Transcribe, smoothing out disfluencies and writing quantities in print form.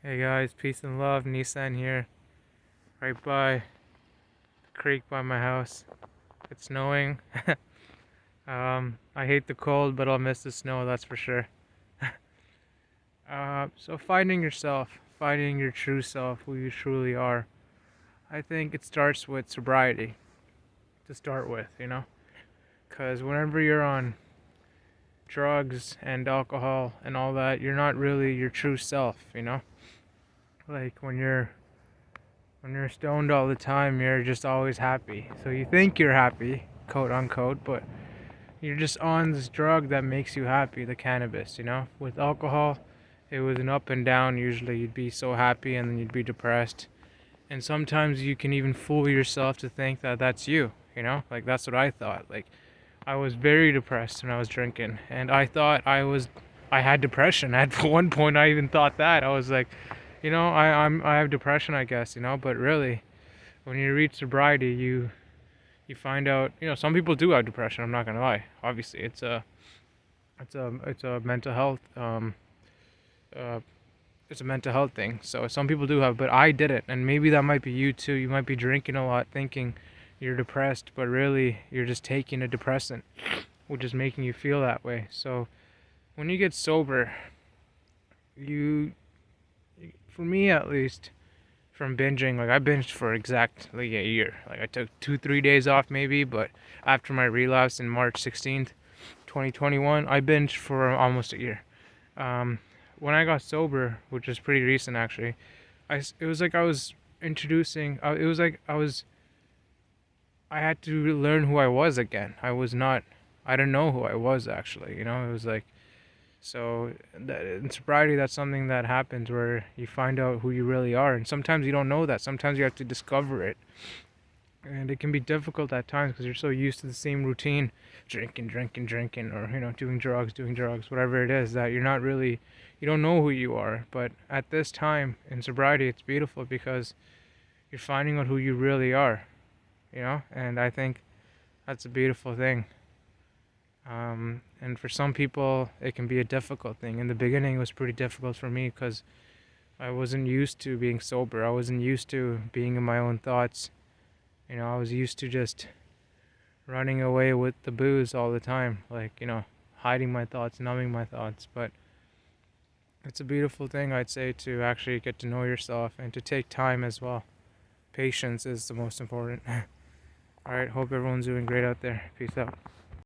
Hey guys, peace and love. Nissan here, right by the creek by my house. It's snowing. I hate the cold, but I'll miss the snow, that's for sure. So finding yourself, finding your true self, who you truly are. I think it starts with sobriety to start with, because whenever you're on drugs and alcohol and all that, you're not really your true self. Like when you're stoned all the time, you're just always happy. So you think you're happy, quote unquote, but you're just on this drug that makes you happy, the cannabis. With alcohol, it was an up and down. Usually you'd be so happy and then you'd be depressed. And sometimes you can even fool yourself to think that that's you. Like that's what I thought. Like I was very depressed when I was drinking, and I thought I had depression. At one point, I even thought that I was like, I have depression, I guess. But really, when you reach sobriety, you find out, some people do have depression. I'm not gonna lie. Obviously, it's a mental health uh, it's a mental health thing. So some people do have, but I didn't, and maybe that might be you too. You might be drinking a lot, thinking you're depressed, but really you're just taking a depressant, which is making you feel that way. So when you get sober, you, for me at least, from binging, like I binged for exactly a year. Like I took 2-3 days off maybe, but after my relapse in March 16th, 2021, I binged for almost a year. Um, when I got sober, which is pretty recent actually, it was like I was introducing. It was like I had to learn who I was again. I didn't know who I was actually. It was like, so in sobriety, that's something that happens where you find out who you really are, and sometimes you don't know that. Sometimes you have to discover it, and it can be difficult at times because you're so used to the same routine, drinking, drinking, drinking, or doing drugs, whatever it is, that you don't know who you are. But at this time in sobriety, it's beautiful because you're finding out who you really are. And I think that's a beautiful thing. And for some people, it can be a difficult thing. In the beginning, it was pretty difficult for me because I wasn't used to being sober. I wasn't used to being in my own thoughts. I was used to just running away with the booze all the time, like, hiding my thoughts, numbing my thoughts. But it's a beautiful thing, I'd say, to actually get to know yourself and to take time as well. Patience is the most important. All right, hope everyone's doing great out there. Peace out.